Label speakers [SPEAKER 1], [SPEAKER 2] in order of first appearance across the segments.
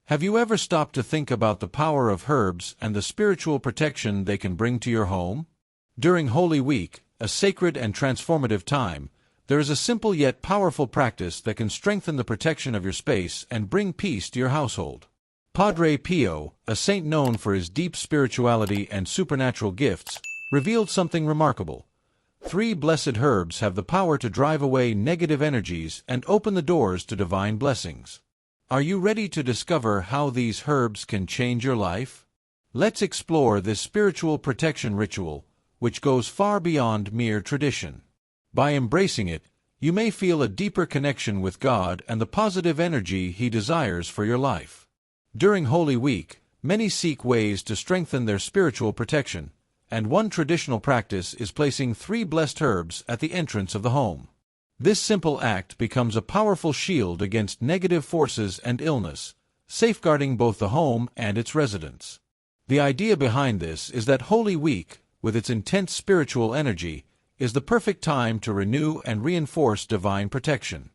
[SPEAKER 1] Have you ever stopped to think about the power of herbs and the spiritual protection they can bring to your home? During Holy Week, a sacred and transformative time, there is a simple yet powerful practice that can strengthen the protection of your space and bring peace to your household. Padre Pio, a saint known for his deep spirituality and supernatural gifts, revealed something remarkable. 3 blessed herbs have the power to drive away negative energies and open the doors to divine blessings. Are you ready to discover how these herbs can change your life? Let's explore this spiritual protection ritual, which goes far beyond mere tradition. By embracing it, you may feel a deeper connection with God and the positive energy He desires for your life. During Holy Week, many seek ways to strengthen their spiritual protection, and one traditional practice is placing 3 blessed herbs at the entrance of the home. This simple act becomes a powerful shield against negative forces and illness, safeguarding both the home and its residents. The idea behind this is that Holy Week, with its intense spiritual energy, is the perfect time to renew and reinforce divine protection.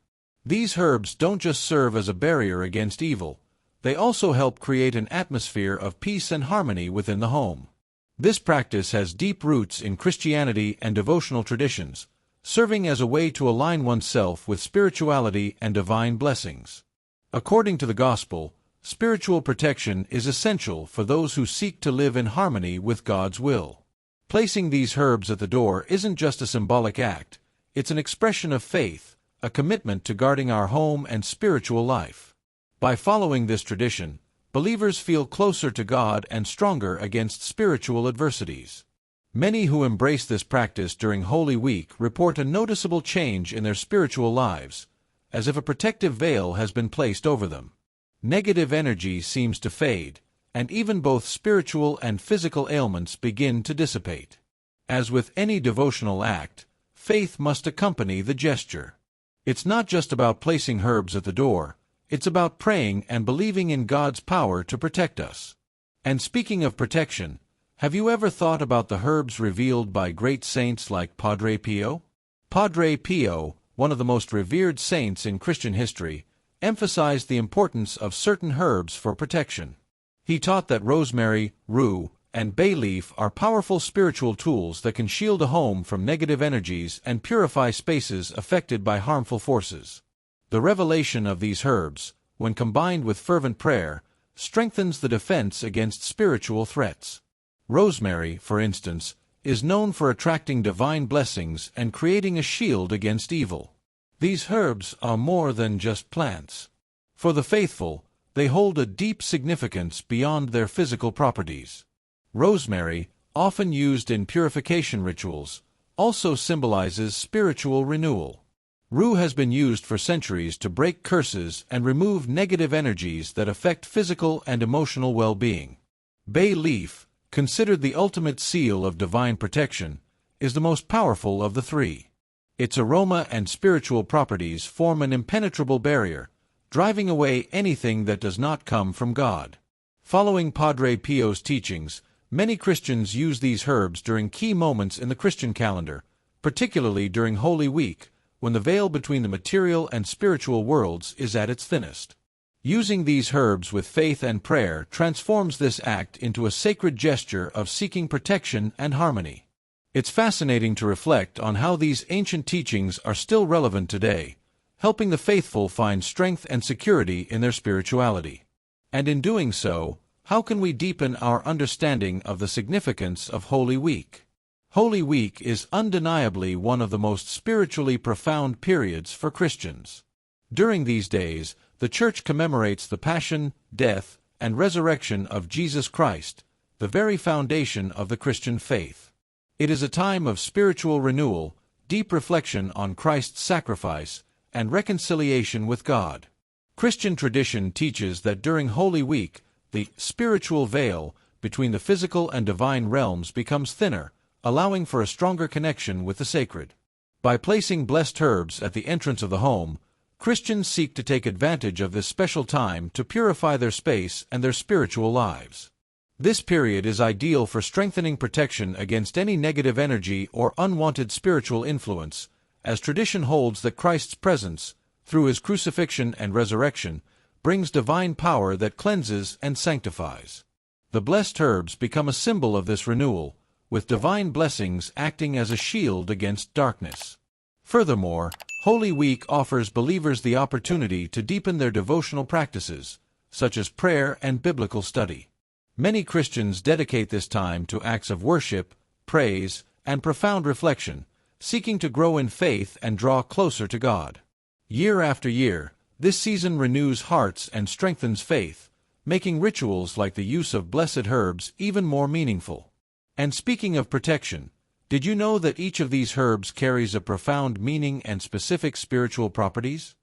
[SPEAKER 1] These herbs don't just serve as a barrier against evil, they also help create an atmosphere of peace and harmony within the home. This practice has deep roots in Christianity and devotional traditions, serving as a way to align oneself with spirituality and divine blessings. According to the Gospel, spiritual protection is essential for those who seek to live in harmony with God's will. Placing these herbs at the door isn't just a symbolic act, it's an expression of faith, a commitment to guarding our home and spiritual life. By following this tradition, believers feel closer to God and stronger against spiritual adversities. Many who embrace this practice during Holy Week report a noticeable change in their spiritual lives, as if a protective veil has been placed over them. Negative energy seems to fade, and even both spiritual and physical ailments begin to dissipate. As with any devotional act, faith must accompany the gesture. It's not just about placing herbs at the door, it's about praying and believing in God's power to protect us. And speaking of protection, have you ever thought about the herbs revealed by great saints like Padre Pio? Padre Pio, one of the most revered saints in Christian history, emphasized the importance of certain herbs for protection. He taught that rosemary, rue, and bay leaf are powerful spiritual tools that can shield a home from negative energies and purify spaces affected by harmful forces. The revelation of these herbs, when combined with fervent prayer, strengthens the defense against spiritual threats. Rosemary, for instance, is known for attracting divine blessings and creating a shield against evil. These herbs are more than just plants. For the faithful, they hold a deep significance beyond their physical properties. Rosemary, often used in purification rituals, also symbolizes spiritual renewal. Rue has been used for centuries to break curses and remove negative energies that affect physical and emotional well-being. Bay leaf, considered the ultimate seal of divine protection, is the most powerful of the 3. Its aroma and spiritual properties form an impenetrable barrier, driving away anything that does not come from God. Following Padre Pio's teachings, many Christians use these herbs during key moments in the Christian calendar, particularly during Holy Week, when the veil between the material and spiritual worlds is at its thinnest. Using these herbs with faith and prayer transforms this act into a sacred gesture of seeking protection and harmony. It's fascinating to reflect on how these ancient teachings are still relevant today, helping the faithful find strength and security in their spirituality. And in doing so, how can we deepen our understanding of the significance of Holy Week? Holy Week is undeniably one of the most spiritually profound periods for Christians. During these days, the Church commemorates the passion, death, and resurrection of Jesus Christ, the very foundation of the Christian faith. It is a time of spiritual renewal, deep reflection on Christ's sacrifice, and reconciliation with God. Christian tradition teaches that during Holy Week, the spiritual veil between the physical and divine realms becomes thinner, allowing for a stronger connection with the sacred. By placing blessed herbs at the entrance of the home, Christians seek to take advantage of this special time to purify their space and their spiritual lives. This period is ideal for strengthening protection against any negative energy or unwanted spiritual influence, as tradition holds that Christ's presence, through his crucifixion and resurrection, brings divine power that cleanses and sanctifies. The blessed herbs become a symbol of this renewal, with divine blessings acting as a shield against darkness. Furthermore, Holy Week offers believers the opportunity to deepen their devotional practices, such as prayer and biblical study. Many Christians dedicate this time to acts of worship, praise, and profound reflection, seeking to grow in faith and draw closer to God. Year after year, this season renews hearts and strengthens faith, making rituals like the use of blessed herbs even more meaningful. And speaking of protection, did you know that each of these herbs carries a profound meaning and specific spiritual properties?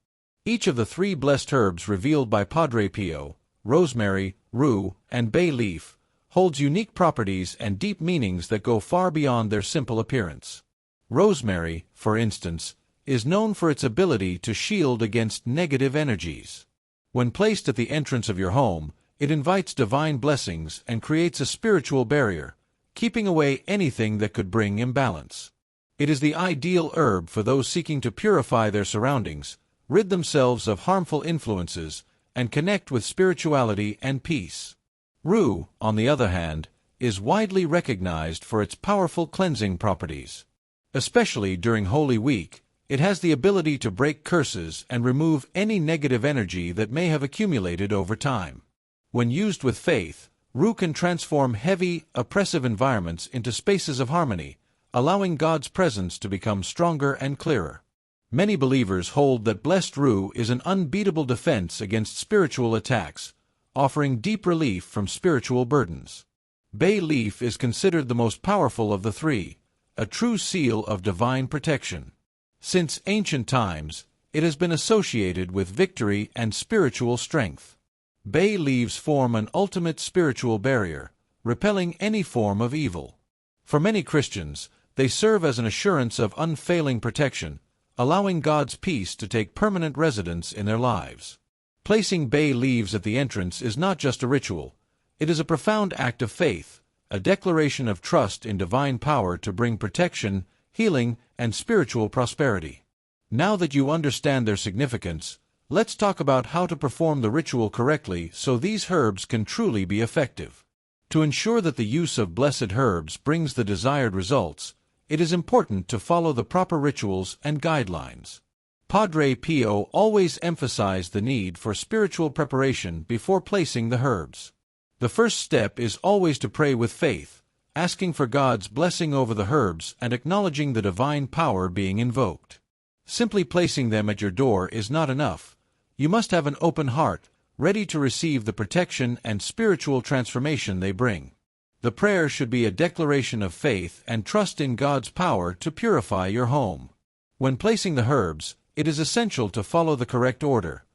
[SPEAKER 1] Each of the 3 blessed herbs revealed by Padre Pio, rosemary, rue, and bay leaf, holds unique properties and deep meanings that go far beyond their simple appearance. Rosemary, for instance, is known for its ability to shield against negative energies. When placed at the entrance of your home, it invites divine blessings and creates a spiritual barrier, keeping away anything that could bring imbalance. It is the ideal herb for those seeking to purify their surroundings, rid themselves of harmful influences, and connect with spirituality and peace. Rue, on the other hand, is widely recognized for its powerful cleansing properties. Especially during Holy Week, it has the ability to break curses and remove any negative energy that may have accumulated over time. When used with faith, rue can transform heavy, oppressive environments into spaces of harmony, allowing God's presence to become stronger and clearer. Many believers hold that blessed rue is an unbeatable defense against spiritual attacks, offering deep relief from spiritual burdens. Bay leaf is considered the most powerful of the 3, a true seal of divine protection. Since ancient times, it has been associated with victory and spiritual strength. Bay leaves form an ultimate spiritual barrier, repelling any form of evil. For many Christians, they serve as an assurance of unfailing protection, allowing God's peace to take permanent residence in their lives. Placing bay leaves at the entrance is not just a ritual, it is a profound act of faith, a declaration of trust in divine power to bring protection, healing, and spiritual prosperity. Now that you understand their significance, let's talk about how to perform the ritual correctly so these herbs can truly be effective. To ensure that the use of blessed herbs brings the desired results, it is important to follow the proper rituals and guidelines. Padre Pio always emphasized the need for spiritual preparation before placing the herbs. The first step is always to pray with faith, asking for God's blessing over the herbs and acknowledging the divine power being invoked. Simply placing them at your door is not enough. You must have an open heart, ready to receive the protection and spiritual transformation they bring. The prayer should be a declaration of faith and trust in God's power to purify your home. When placing the herbs, it is essential to follow the correct order.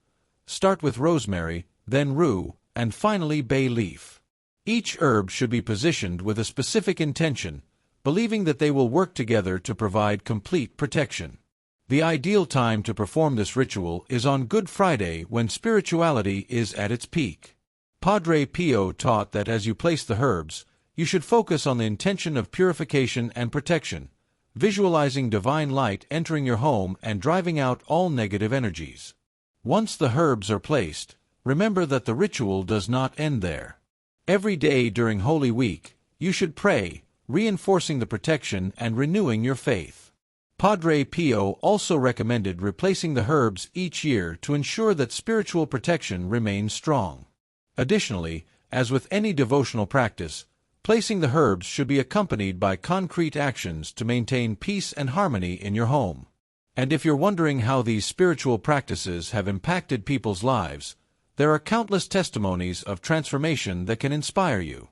[SPEAKER 1] Start with rosemary, then rue, and finally bay leaf. Each herb should be positioned with a specific intention, believing that they will work together to provide complete protection. The ideal time to perform this ritual is on Good Friday when spirituality is at its peak. Padre Pio taught that as you place the herbs, you should focus on the intention of purification and protection, visualizing divine light entering your home and driving out all negative energies. Once the herbs are placed, remember that the ritual does not end there. Every day during Holy Week, you should pray, reinforcing the protection and renewing your faith. Padre Pio also recommended replacing the herbs each year to ensure that spiritual protection remains strong. Additionally, as with any devotional practice, placing the herbs should be accompanied by concrete actions to maintain peace and harmony in your home. And if you're wondering how these spiritual practices have impacted people's lives, there are countless testimonies of transformation that can inspire you.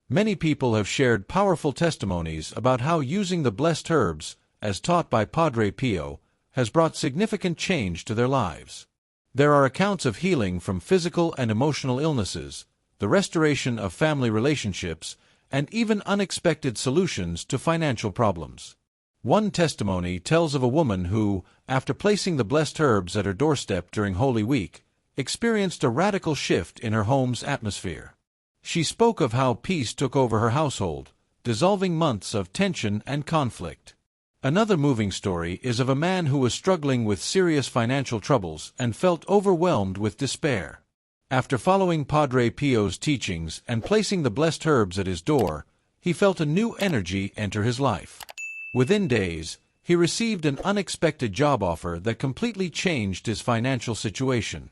[SPEAKER 1] Many people have shared powerful testimonies about how using the blessed herbs, as taught by Padre Pio, has brought significant change to their lives. There are accounts of healing from physical and emotional illnesses, the restoration of family relationships, and even unexpected solutions to financial problems. One testimony tells of a woman who, after placing the blessed herbs at her doorstep during Holy Week, experienced a radical shift in her home's atmosphere. She spoke of how peace took over her household, dissolving months of tension and conflict. Another moving story is of a man who was struggling with serious financial troubles and felt overwhelmed with despair. After following Padre Pio's teachings and placing the blessed herbs at his door, he felt a new energy enter his life. Within days, he received an unexpected job offer that completely changed his financial situation.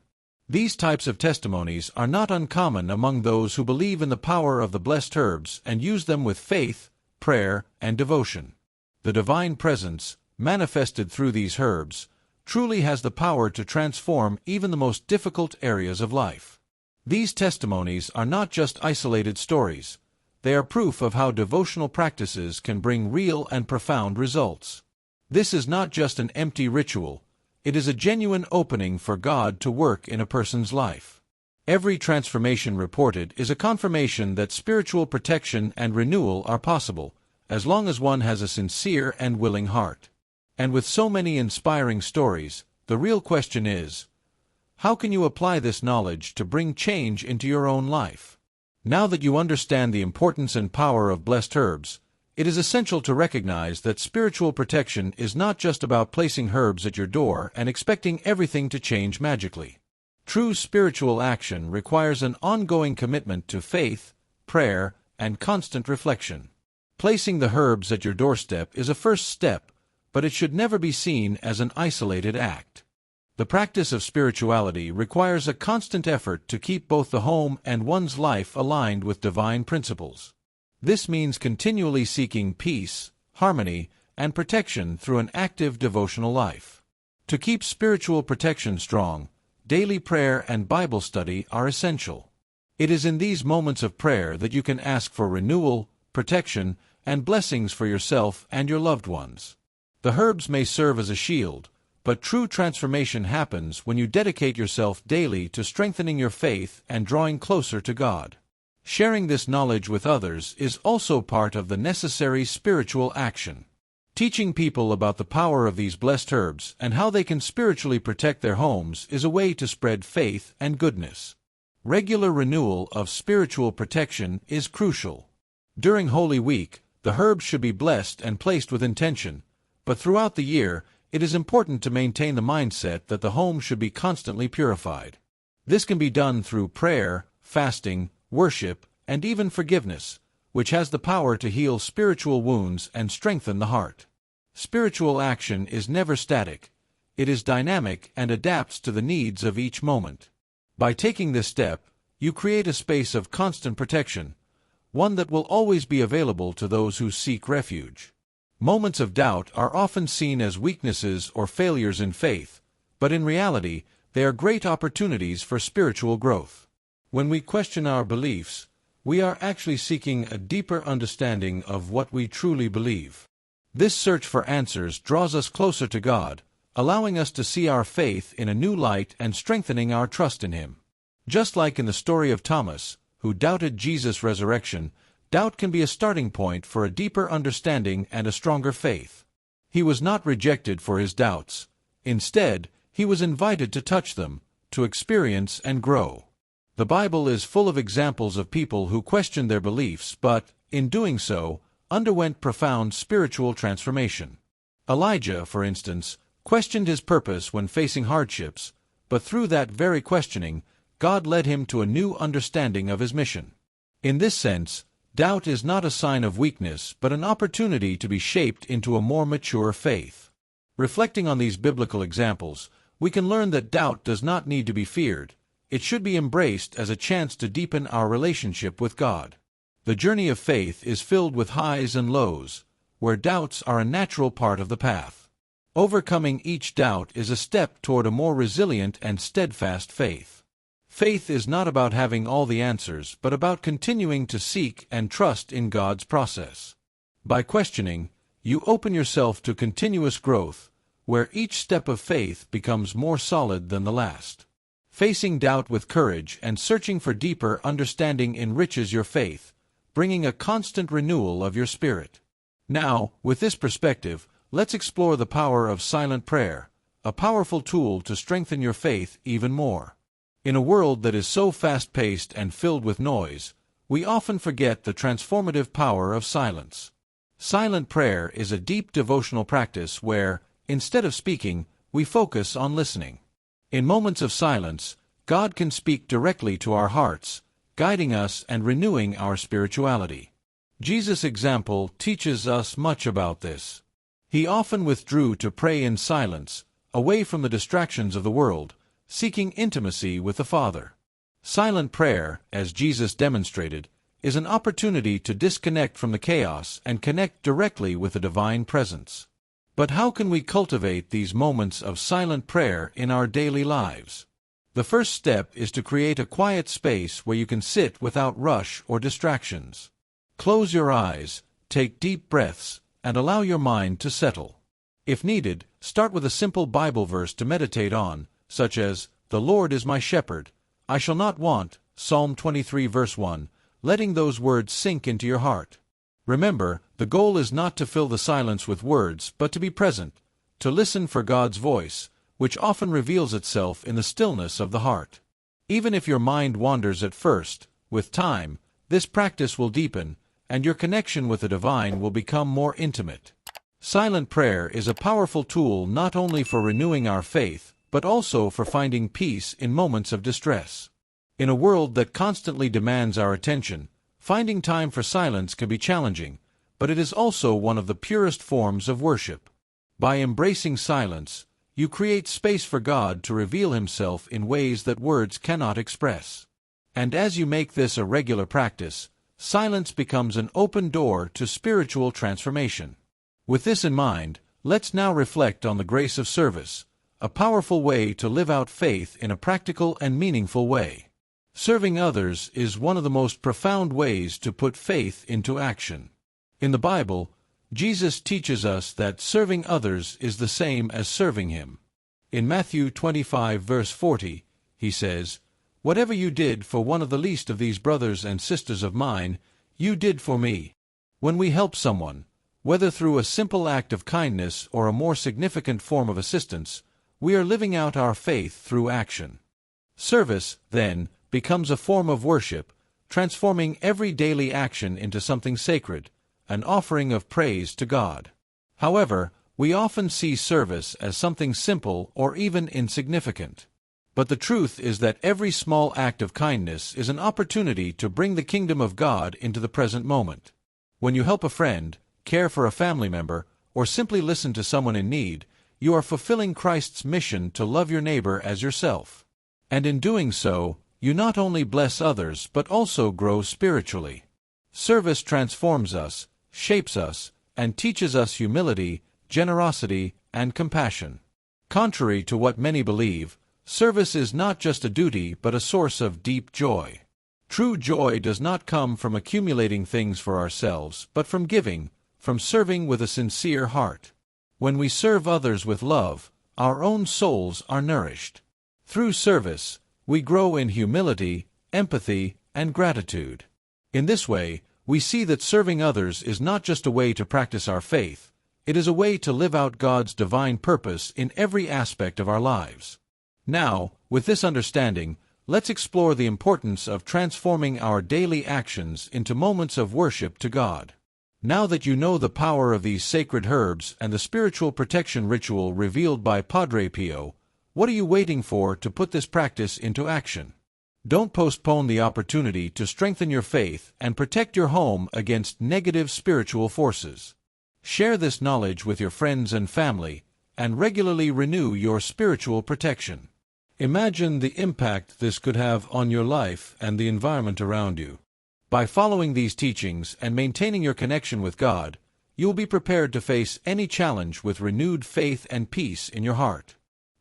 [SPEAKER 1] These types of testimonies are not uncommon among those who believe in the power of the blessed herbs and use them with faith, prayer, and devotion. The divine presence, manifested through these herbs, truly has the power to transform even the most difficult areas of life. These testimonies are not just isolated stories. They are proof of how devotional practices can bring real and profound results. This is not just an empty ritual. It is a genuine opening for God to work in a person's life. Every transformation reported is a confirmation that spiritual protection and renewal are possible, as long as one has a sincere and willing heart. And with so many inspiring stories, the real question is, how can you apply this knowledge to bring change into your own life? Now that you understand the importance and power of blessed herbs, it is essential to recognize that spiritual protection is not just about placing herbs at your door and expecting everything to change magically. True spiritual action requires an ongoing commitment to faith, prayer, and constant reflection. Placing the herbs at your doorstep is a first step, but it should never be seen as an isolated act. The practice of spirituality requires a constant effort to keep both the home and one's life aligned with divine principles. This means continually seeking peace, harmony, and protection through an active devotional life. To keep spiritual protection strong, daily prayer and Bible study are essential. It is in these moments of prayer that you can ask for renewal, protection, and blessings for yourself and your loved ones. The herbs may serve as a shield, but true transformation happens when you dedicate yourself daily to strengthening your faith and drawing closer to God. Sharing this knowledge with others is also part of the necessary spiritual action. Teaching people about the power of these blessed herbs and how they can spiritually protect their homes is a way to spread faith and goodness. Regular renewal of spiritual protection is crucial. During Holy Week, the herbs should be blessed and placed with intention, but throughout the year, it is important to maintain the mindset that the home should be constantly purified. This can be done through prayer, fasting, worship, and even forgiveness, which has the power to heal spiritual wounds and strengthen the heart. Spiritual action is never static. It is dynamic and adapts to the needs of each moment. By taking this step, you create a space of constant protection, one that will always be available to those who seek refuge. Moments of doubt are often seen as weaknesses or failures in faith, but in reality, they are great opportunities for spiritual growth. When we question our beliefs, we are actually seeking a deeper understanding of what we truly believe. This search for answers draws us closer to God, allowing us to see our faith in a new light and strengthening our trust in Him. Just like in the story of Thomas, who doubted Jesus' resurrection, doubt can be a starting point for a deeper understanding and a stronger faith. He was not rejected for his doubts. Instead, he was invited to touch them, to experience and grow. The Bible is full of examples of people who questioned their beliefs but, in doing so, underwent profound spiritual transformation. Elijah, for instance, questioned his purpose when facing hardships, but through that very questioning, God led him to a new understanding of his mission. In this sense, doubt is not a sign of weakness but an opportunity to be shaped into a more mature faith. Reflecting on these biblical examples, we can learn that doubt does not need to be feared. It should be embraced as a chance to deepen our relationship with God. The journey of faith is filled with highs and lows, where doubts are a natural part of the path. Overcoming each doubt is a step toward a more resilient and steadfast faith. Faith is not about having all the answers but about continuing to seek and trust in God's process. By questioning, you open yourself to continuous growth, where each step of faith becomes more solid than the last. Facing doubt with courage and searching for deeper understanding enriches your faith, bringing a constant renewal of your spirit. Now, with this perspective, let's explore the power of silent prayer, a powerful tool to strengthen your faith even more. In a world that is so fast-paced and filled with noise, we often forget the transformative power of silence. Silent prayer is a deep devotional practice where, instead of speaking, we focus on listening. In moments of silence, God can speak directly to our hearts, guiding us and renewing our spirituality. Jesus' example teaches us much about this. He often withdrew to pray in silence, away from the distractions of the world, seeking intimacy with the Father. Silent prayer, as Jesus demonstrated, is an opportunity to disconnect from the chaos and connect directly with the divine presence. But how can we cultivate these moments of silent prayer in our daily lives? The first step is to create a quiet space where you can sit without rush or distractions. Close your eyes, take deep breaths, and allow your mind to settle. If needed, start with a simple Bible verse to meditate on, such as, "The Lord is my shepherd, I shall not want," Psalm 23 verse 1, letting those words sink into your heart. Remember, the goal is not to fill the silence with words, but to be present, to listen for God's voice, which often reveals itself in the stillness of the heart. Even if your mind wanders at first, with time, this practice will deepen, and your connection with the divine will become more intimate. Silent prayer is a powerful tool not only for renewing our faith, but also for finding peace in moments of distress. In a world that constantly demands our attention, finding time for silence can be challenging, but it is also one of the purest forms of worship. By embracing silence, you create space for God to reveal Himself in ways that words cannot express. And as you make this a regular practice, silence becomes an open door to spiritual transformation. With this in mind, let's now reflect on the grace of service, a powerful way to live out faith in a practical and meaningful way. Serving others is one of the most profound ways to put faith into action. In the Bible, Jesus teaches us that serving others is the same as serving Him. In Matthew 25 verse 40, He says, "Whatever you did for one of the least of these brothers and sisters of mine, you did for me." When we help someone, whether through a simple act of kindness or a more significant form of assistance, we are living out our faith through action. Service, then, becomes a form of worship, transforming every daily action into something sacred, an offering of praise to God. However, we often see service as something simple or even insignificant. But the truth is that every small act of kindness is an opportunity to bring the kingdom of God into the present moment. When you help a friend, care for a family member, or simply listen to someone in need, you are fulfilling Christ's mission to love your neighbor as yourself. And in doing so, you not only bless others but also grow spiritually. Service transforms us, shapes us, and teaches us humility, generosity, and compassion. Contrary to what many believe, service is not just a duty but a source of deep joy. True joy does not come from accumulating things for ourselves, but from giving, from serving with a sincere heart. When we serve others with love, our own souls are nourished. Through service, we grow in humility, empathy, and gratitude. In this way, we see that serving others is not just a way to practice our faith, it is a way to live out God's divine purpose in every aspect of our lives. Now, with this understanding, let's explore the importance of transforming our daily actions into moments of worship to God. Now that you know the power of these sacred herbs and the spiritual protection ritual revealed by Padre Pio, what are you waiting for to put this practice into action? Don't postpone the opportunity to strengthen your faith and protect your home against negative spiritual forces. Share this knowledge with your friends and family, and regularly renew your spiritual protection. Imagine the impact this could have on your life and the environment around you. By following these teachings and maintaining your connection with God, you will be prepared to face any challenge with renewed faith and peace in your heart.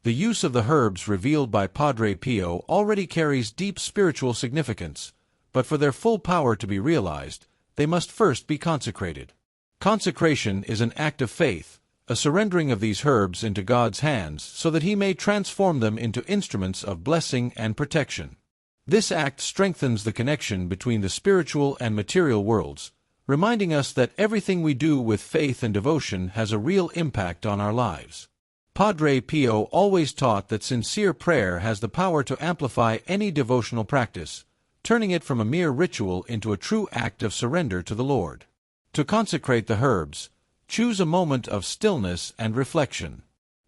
[SPEAKER 1] The use of the herbs revealed by Padre Pio already carries deep spiritual significance, but for their full power to be realized, they must first be consecrated. Consecration is an act of faith, a surrendering of these herbs into God's hands so that He may transform them into instruments of blessing and protection. This act strengthens the connection between the spiritual and material worlds, reminding us that everything we do with faith and devotion has a real impact on our lives. Padre Pio always taught that sincere prayer has the power to amplify any devotional practice, turning it from a mere ritual into a true act of surrender to the Lord. To consecrate the herbs, choose a moment of stillness and reflection.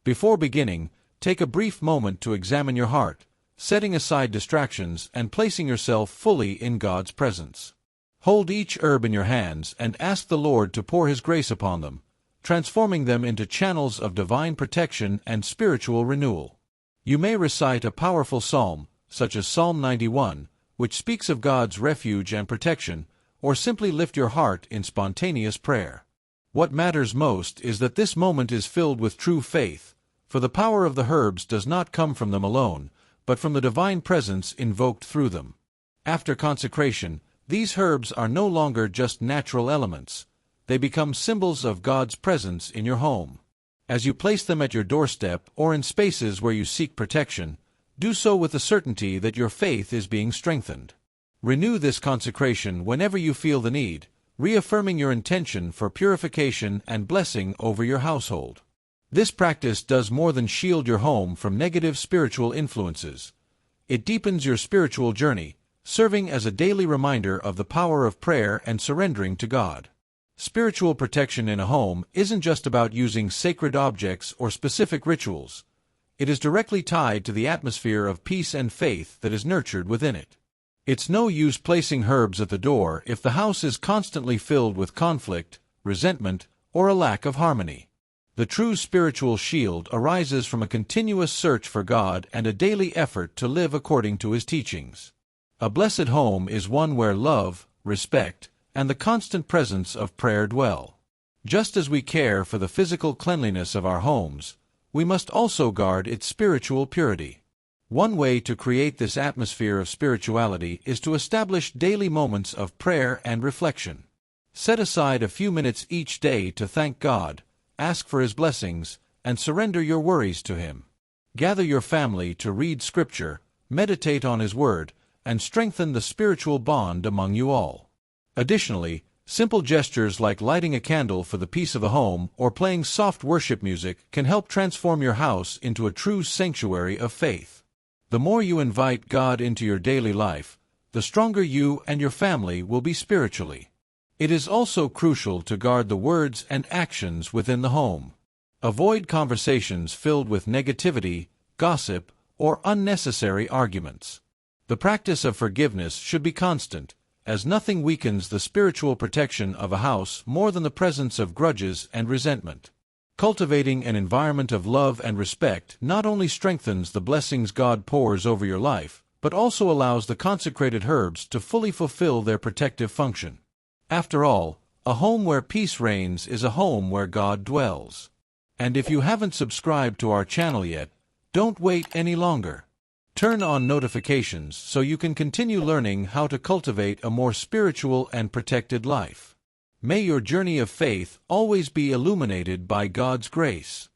[SPEAKER 1] Before beginning, take a brief moment to examine your heart, setting aside distractions and placing yourself fully in God's presence. Hold each herb in your hands and ask the Lord to pour His grace upon them, transforming them into channels of divine protection and spiritual renewal. You may recite a powerful psalm, such as Psalm 91, which speaks of God's refuge and protection, or simply lift your heart in spontaneous prayer. What matters most is that this moment is filled with true faith, for the power of the herbs does not come from them alone, but from the divine presence invoked through them. After consecration, these herbs are no longer just natural elements. They become symbols of God's presence in your home. As you place them at your doorstep or in spaces where you seek protection, do so with the certainty that your faith is being strengthened. Renew this consecration whenever you feel the need, reaffirming your intention for purification and blessing over your household. This practice does more than shield your home from negative spiritual influences. It deepens your spiritual journey, serving as a daily reminder of the power of prayer and surrendering to God. Spiritual protection in a home isn't just about using sacred objects or specific rituals. It is directly tied to the atmosphere of peace and faith that is nurtured within it. It's no use placing herbs at the door if the house is constantly filled with conflict, resentment, or a lack of harmony. The true spiritual shield arises from a continuous search for God and a daily effort to live according to His teachings. A blessed home is one where love, respect, and the constant presence of prayer dwell. Just as we care for the physical cleanliness of our homes, we must also guard its spiritual purity. One way to create this atmosphere of spirituality is to establish daily moments of prayer and reflection. Set aside a few minutes each day to thank God, ask for His blessings, and surrender your worries to Him. Gather your family to read Scripture, meditate on His Word, and strengthen the spiritual bond among you all. Additionally, simple gestures like lighting a candle for the peace of the home or playing soft worship music can help transform your house into a true sanctuary of faith. The more you invite God into your daily life, the stronger you and your family will be spiritually. It is also crucial to guard the words and actions within the home. Avoid conversations filled with negativity, gossip, or unnecessary arguments. The practice of forgiveness should be constant, as nothing weakens the spiritual protection of a house more than the presence of grudges and resentment. Cultivating an environment of love and respect not only strengthens the blessings God pours over your life, but also allows the consecrated herbs to fully fulfill their protective function. After all, a home where peace reigns is a home where God dwells. And if you haven't subscribed to our channel yet, don't wait any longer. Turn on notifications so you can continue learning how to cultivate a more spiritual and protected life. May your journey of faith always be illuminated by God's grace.